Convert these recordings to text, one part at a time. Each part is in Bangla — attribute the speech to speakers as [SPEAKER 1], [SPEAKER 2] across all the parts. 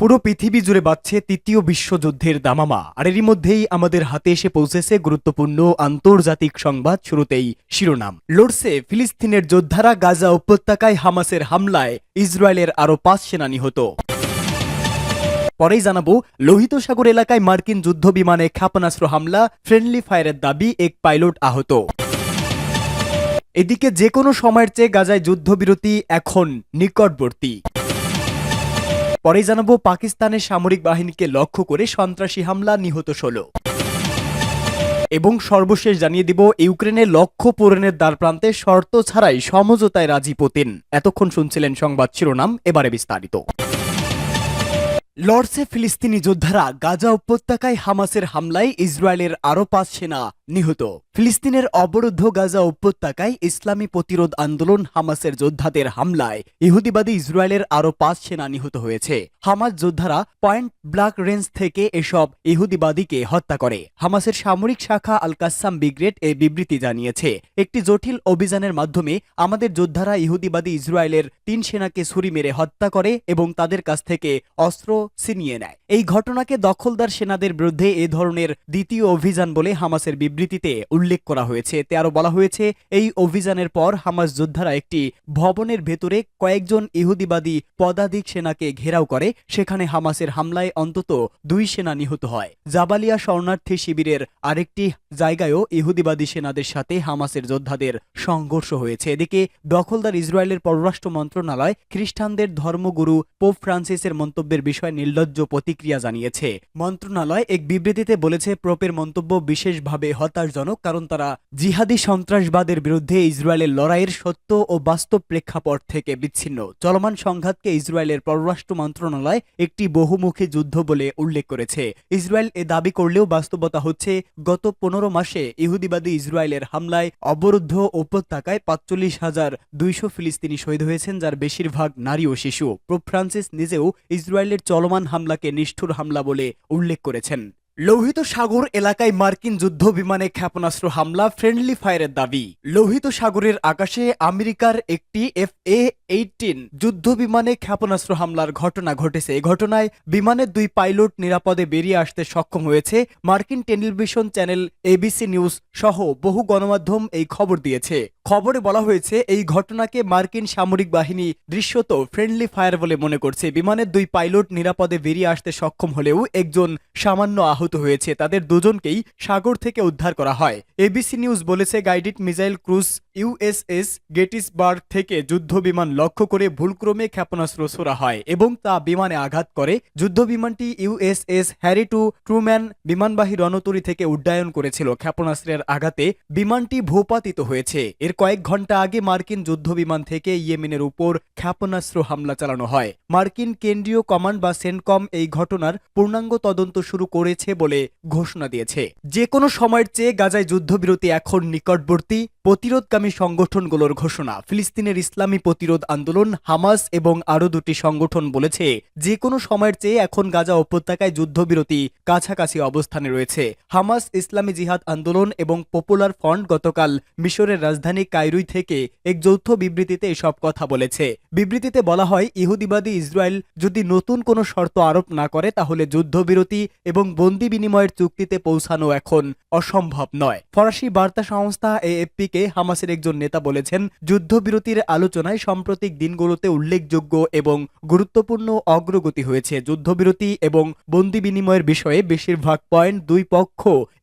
[SPEAKER 1] পুরো পৃথিবী জুড়ে বাজছে তৃতীয় বিশ্বযুদ্ধের দামামা, আর এরই মধ্যেই আমাদের হাতে এসে পৌঁছেছে গুরুত্বপূর্ণ আন্তর্জাতিক সংবাদ। শুরুতেই শিরোনাম। লড়ছে ফিলিস্তিনের যোদ্ধারা, গাজা উপত্যকায় হামাসের হামলায় ইসরায়েলের আরও 5 সেনা নিহত। পরেই জানাবো, লোহিত সাগর এলাকায় মার্কিন যুদ্ধ বিমানে ক্ষেপণাস্ত্র হামলা, ফ্রেন্ডলি ফায়ারের দাবি, এক পাইলট আহত। এদিকে যে কোনো সময়ের চেয়ে গাজায় যুদ্ধবিরতি এখন নিকটবর্তী। পরেই জানাবো, পাকিস্তানের সামরিক বাহিনীকে লক্ষ্য করে সন্ত্রাসী হামলা, নিহত 16। এবং সর্বশেষ জানিয়ে দিব, ইউক্রেনের লক্ষ্য পূরণের দ্বারপ্রান্তে শর্ত ছাড়াই সমঝোতায় রাজি পুতিন। এতক্ষণ শুনছিলেন সংবাদ শিরোনাম, এবারে বিস্তারিত। লড়ছে ফিলিস্তিনি যোদ্ধারা, গাজা উপত্যকায় হামাসের হামলায় ইসরায়েলের আরও 5 সেনা নিহত। ফিলিস্তিনের অবরুদ্ধ গাজা উপত্যকায় ইসলামী প্রতিরোধ আন্দোলন হামাসের যোদ্ধাদের হামলায় ইহুদিবাদী ইসরায়েলের আরও 5 সেনা নিহত হয়েছে। হামাস যোদ্ধারা পয়েন্ট ব্ল্যাক রেঞ্জ থেকে এসব ইহুদিবাদীকে হত্যা করে। হামাসের সামরিক শাখা আল কাসাম ব্রিগেড এই বিবৃতি জানিয়েছে, একটি জটিল অভিযানের মাধ্যমে আমাদের যোদ্ধারা ইহুদিবাদী ইসরায়েলের 3 সেনাকে ছুরি মেরে হত্যা করে এবং তাদের কাছ থেকে অস্ত্র ছিনিয়ে নেয়। এই ঘটনাকে দখলদার সেনাদের বিরুদ্ধে এ ধরনের দ্বিতীয় অভিযান বলে হামাসের বিবৃতিতে উল্লেখ করা হয়েছে। এতে আরও বলা হয়েছে, এই অভিযানের পর হামাস যোদ্ধারা একটি ভবনের ভেতরে কয়েকজন ইহুদিবাদী পদাতিক সেনাকে ঘেরাও করে। সেখানে হামাসের হামলায় অন্তত 2 সেনা নিহত হয়। জাবালিয়া শরণার্থী শিবিরের আরেকটি জায়গায়ও ইহুদিবাদী সেনাদের সাথে হামাসের যোদ্ধাদের সংঘর্ষ হয়েছে। এদিকে দখলদার ইসরায়েলের পররাষ্ট্র মন্ত্রণালয় খ্রিস্টানদের ধর্মগুরু পোপ ফ্রান্সিসের মন্তব্যের বিষয়ে নির্লজ্জ প্রতিক্রিয়া জানিয়েছে। মন্ত্রণালয় এক বিবৃতিতে বলেছে, পোপের মন্তব্য বিশেষভাবে হতাশজনক, কারণ তারা জিহাদি সন্ত্রাসবাদের বিরুদ্ধে ইসরায়েলের লড়াইয়ের সত্য ও বাস্তব প্রেক্ষাপট থেকে বিচ্ছিন্ন। চলমান সংঘাতকে ইসরায়েলের পররাষ্ট্র মন্ত্রণালয় একটি বহুমুখী যুদ্ধ বলে উল্লেখ করেছে। ইসরায়েল এ দাবি করলেও বাস্তবতা হচ্ছে, গত 15 মাসে ইহুদিবাদী ইসরায়েলের হামলায় অবরুদ্ধ উপত্যকায় 45,200 ফিলিস্তিনি শহীদ হয়েছেন, যার বেশিরভাগ নারী ও শিশু। পোপ ফ্রান্সিস নিজেও ইসরায়েলের চলমান হামলাকে নিষ্ঠুর হামলা বলে উল্লেখ করেছেন। লোহিত সাগর এলাকায় মার্কিন যুদ্ধ বিমানে ক্ষেপণাস্ত্র হামলা, ফ্রেন্ডলি ফায়ারের দাবি। লোহিত সাগরের আকাশে আমেরিকার একটি FA-18 যুদ্ধ বিমানে ক্ষেপণাস্ত্র হামলার ঘটনা ঘটেছে। এ ঘটনায় বিমানের 2 পাইলট নিরাপদে বেরিয়ে আসতে সক্ষম হয়েছে। মার্কিন টেলিভিশন চ্যানেল ABC নিউজ সহ বহু গণমাধ্যম এই খবর দিয়েছে। খবরে বলা হয়েছে, এই ঘটনাকে মার্কিন সামরিক বাহিনী দৃশ্যত ফ্রেন্ডলি ফায়ার বলে মনে করছে। বিমানের 2 পাইলট নিরাপদে বেরিয়ে আসতে সক্ষম হলেও একজন সামান্য আহত হয়েছে। তাদের দুজনকেই সাগর থেকে উদ্ধার করা হয়। ABC নিউজ বলেছে, guided missile cruise USS Gettysburg থেকে যুদ্ধ বিমান লক্ষ্য করে ভুলক্রমে ক্ষেপণাস্ত্র ছোড়া হয় এবং তা বিমানে আঘাত করে। যুদ্ধ বিমানটি USS হ্যারি ট্রুম্যান বিমানবাহী রণতরী থেকে উড্ডয়ন করেছিল। ক্ষেপণাস্ত্রের আঘাতে বিমানটি ভূপাতিত হয়েছে। এর কয়েক ঘন্টা আগে মার্কিন যুদ্ধ বিমান থেকে ইয়েমেনের উপর ক্ষেপণাস্ত্র হামলা চালানো হয়। মার্কিন কেন্দ্রীয় কমান্ড বা সেন্টকম এই ঘটনার পূর্ণাঙ্গ তদন্ত শুরু করেছে বলে ঘোষণা দিয়েছে। যে কোনো সময়ের চেয়ে গাজায় যুদ্ধবিরতি এখন নিকটবর্তী, প্রতিরোধকামী সংগঠনগুলোর ঘোষণা। ফিলিস্তিনের ইসলামী প্রতিরোধ আন্দোলন হামাস এবং আরও 2টি সংগঠন বলেছে, যে কোনো সময়ের চেয়ে এখন গাজা উপত্যকায় যুদ্ধবিরতি কাছাকাছি অবস্থানে রয়েছে। হামাস, ইসলামী জিহাদ আন্দোলন এবং পপুলার ফ্রন্ট গতকাল মিশরের রাজধানী কায়রোয় থেকে এক যৌথ বিবৃতিতে এসব কথা বলেছে। বিবৃতিতে বলা হয়, ইহুদিবাদী ইসরায়েল যদি নতুন কোনো শর্ত আরোপ না করে তাহলে যুদ্ধবিরতি এবং বন্দি বিনিময়ের চুক্তিতে পৌঁছানো এখন অসম্ভব নয়। ফরাসি বার্তা সংস্থা AFP-কে হামাসের একজন নেতা বলেছেন, যুদ্ধবিরতির আলোচনায় সাম্প্রতিক দিনগুলোতে উল্লেখযোগ্য এবং গুরুত্বপূর্ণ অগ্রগতি হয়েছে। যুদ্ধবিরতি এবং বন্দি বিনিময়ের বিষয়ে বেশিরভাগ পয়েন্ট 2 পক্ষ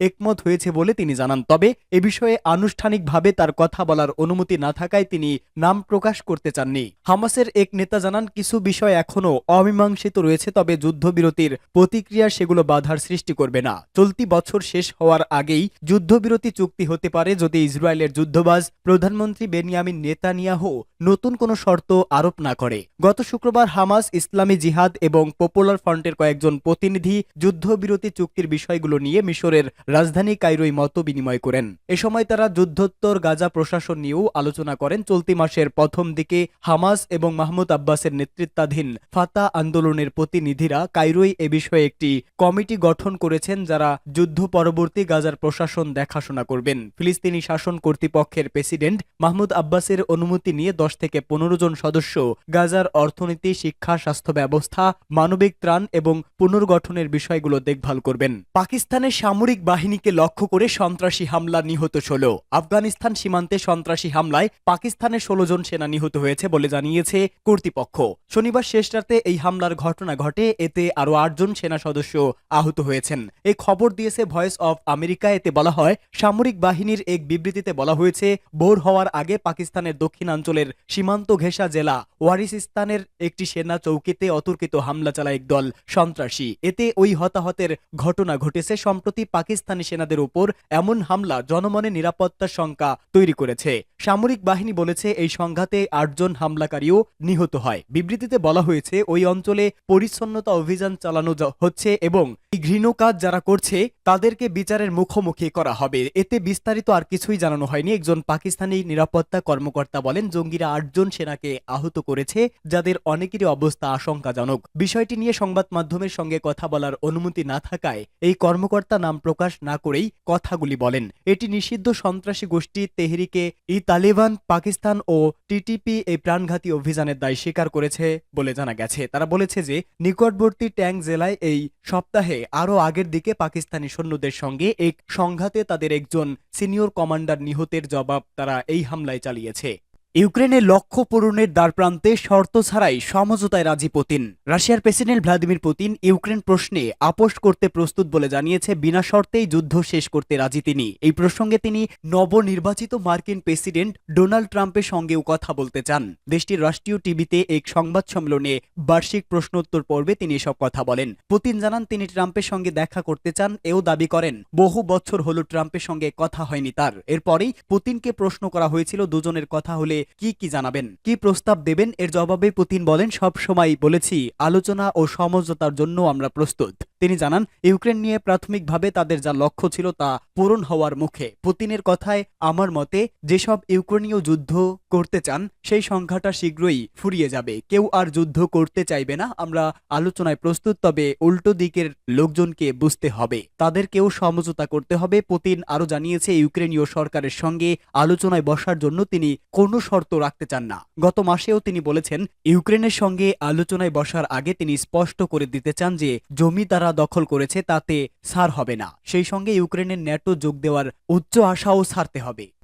[SPEAKER 1] একমত হয়েছে বলে তিনি জানান। তবে এ বিষয়ে আনুষ্ঠানিকভাবে তার কথা বলার অনুমতি না থাকায় তিনি নাম প্রকাশ করতে চাননি। হামাসের এক নেতা জানান, কিছু বিষয় এখনও অমীমাংসিত রয়েছে, তবে যুদ্ধবিরতির প্রতিক্রিয়া সেগুলো বাধার সৃষ্টি করবে না। চলতি বছর শেষ হওয়ার আগেই যুদ্ধবিরতি চুক্তি হতে পারে যদি ইসরায়েলের যুদ্ধবাজ প্রধানমন্ত্রী বেনিয়ামিন নেতানিয়াহু নতুন কোনো শর্ত আরোপ না করে। গত শুক্রবার হামাস, ইসলামী জিহাদ এবং পপুলার ফ্রন্টের কয়েকজন প্রতিনিধি যুদ্ধবিরতি চুক্তির বিষয়গুলো নিয়ে মিশরের রাজধানী কায়রোয় মত বিনিময় করেন। এ সময় তারা যুদ্ধোত্তর গাজা প্রশাসন নিয়েও আলোচনা করেন। চলতি মাসের প্রথম দিকে হামাস এবং মাহমুদ আব্বাসের নেতৃত্বাধীন ফাতা আন্দোলনের প্রতিনিধিরা কায়রোয় এ বিষয়ে একটি কমিটি গঠন করেছেন, যারা যুদ্ধ পরবর্তী গাজার প্রশাসন দেখাশোনা করবেন। ফিলিস্তিনি শাসন কর্তৃপক্ষ কর্তৃপক্ষের প্রেসিডেন্ট মাহমুদ আব্বাসের অনুমতি নিয়ে 10 থেকে 15 জন সদস্য গাজার অর্থনীতি, শিক্ষা, স্বাস্থ্য ব্যবস্থা, মানবিক ত্রাণ এবং পুনর্গঠনের বিষয়গুলো দেখভাল করবেন। পাকিস্তানের সামরিক বাহিনীকে লক্ষ্য করে সন্ত্রাসী হামলা, নিহত 16। আফগানিস্তান সীমান্তে সন্ত্রাসী হামলায় পাকিস্তানের 16 জন সেনা নিহত হয়েছে বলে জানিয়েছে কর্তৃপক্ষ। শনিবার শেষ রাতে এই হামলার ঘটনা ঘটে, এতে আরও 8 জন সেনা সদস্য আহত হয়েছেন। এই খবর দিয়েছে ভয়েস অফ আমেরিকা। এতে বলা হয়, সামরিক বাহিনীর এক বিবৃতিতে বলা হয়েছে, ভোর হওয়ার আগে পাকিস্তানের দক্ষিণাঞ্চলের সীমান্ত ঘেঁষা জেলা ওয়ারিসিস্তানের একটি সেনা চৌকিতে অতর্কিত হামলা চালায় একদল সন্ত্রাসী। এতে ওই হতাহতের ঘটনা ঘটেছে। সম্প্রতি পাকিস্তানি সেনাদের উপর এমন হামলা জনমনে নিরাপত্তার শঙ্কা তৈরি করেছে। সামরিক বাহিনী বলেছে, এই সংঘাতে 8 জন হামলাকারীও নিহত হয়। বিবৃতিতে বলা হয়েছে, ওই অঞ্চলে পরিচ্ছন্নতা অভিযান চালানো হচ্ছে এবং এই ঘৃণ্য কাজ যারা করছে তাদেরকে বিচারের মুখোমুখি করা হবে। এতে বিস্তারিত আর কিছুই জানানো হয়নি। একজন পাকিস্তানি নিরাপত্তা কর্মকর্তা বলেন, জঙ্গিরা 8 জন সেনাকে আহত করেছে, যাদের অনেকেরই অবস্থা আশঙ্কাজনক। বিষয়টি নিয়ে সংবাদ মাধ্যমের সঙ্গে কথা বলার অনুমতি না থাকায় এই কর্মকর্তা নাম প্রকাশ না করেই কথাগুলি বলেন। এটি নিষিদ্ধ সন্ত্রাসী গোষ্ঠী তেহরিকে ই তালেবান পাকিস্তান ও টিটিপি এই প্রাণঘাতী অভিযানের দায় স্বীকার করেছে বলে জানা গেছে। তারা বলেছে যে নিকটবর্তী ট্যাঙ্ক জেলায় এই সপ্তাহে আরও আগের দিকে পাকিস্তানি সৈন্যদের সঙ্গে এক সংঘাতে তাদের একজন সিনিয়র কমান্ডার নিহতের জবাব তারা এই হামলায় চালিয়েছে। ইউক্রেনের লক্ষ্য পূরণের দ্বারপ্রান্তে শর্ত ছাড়াই সমঝোতায় রাজি পুতিন। রাশিয়ার প্রেসিডেন্ট ভ্লাদিমির পুতিন ইউক্রেন প্রশ্নে আপোষ করতে প্রস্তুত বলে জানিয়েছে। বিনা শর্তেই যুদ্ধ শেষ করতে রাজি তিনি। এই প্রসঙ্গে তিনি নবনির্বাচিত মার্কিন প্রেসিডেন্ট ডোনাল্ড ট্রাম্পের সঙ্গেও কথা বলতে চান। দেশটির রাষ্ট্রীয় টিভিতে এক সংবাদ সম্মেলনে বার্ষিক প্রশ্নোত্তর পর্বে তিনি এসব কথা বলেন। পুতিন জানান, তিনি ট্রাম্পের সঙ্গে দেখা করতে চান, এও দাবি করেন বহু বছর হলো ট্রাম্পের সঙ্গে কথা হয়নি তার। এরপরেই পুতিনকে প্রশ্ন করা হয়েছিল, দুজনের কথা হলে কি জানাবেন, কি প্রস্তাব দেবেন। এর জবাবে পুতিন বলেন, সব সময় বলেছি আলোচনা ও সমঝোতার জন্য আমরা প্রস্তুত। তিনি জানান, ইউক্রেন নিয়ে প্রাথমিকভাবে তাদের যা লক্ষ্য ছিল তা পূরণ হওয়ার মুখে। পুতিনের কথায়, আমার মতে যেসব ইউক্রেনীয় যুদ্ধ করতে চান সেই সংখ্যাটা শীঘ্রই ফুরিয়ে যাবে। কেউ আর যুদ্ধ করতে চাইবে না। আমরা আলোচনায় প্রস্তুত, তবে উল্টো দিকের লোকজনকে বুঝতে হবে, তাদেরকেও সমঝোতা করতে হবে। পুতিন আরও জানিয়েছে, ইউক্রেনীয় সরকারের সঙ্গে আলোচনায় বসার জন্য তিনি কোনো শর্ত রাখতে চান না। গত মাসেও তিনি বলেছেন, ইউক্রেনের সঙ্গে আলোচনায় বসার আগে তিনি স্পষ্ট করে দিতে চান যে জমি তারা দখল করেছে তাতে ছাড় হবে না। সেই সঙ্গে ইউক্রেনের ন্যাটো যোগ দেওয়ার উচ্চ আশাও ছাড়তে হবে।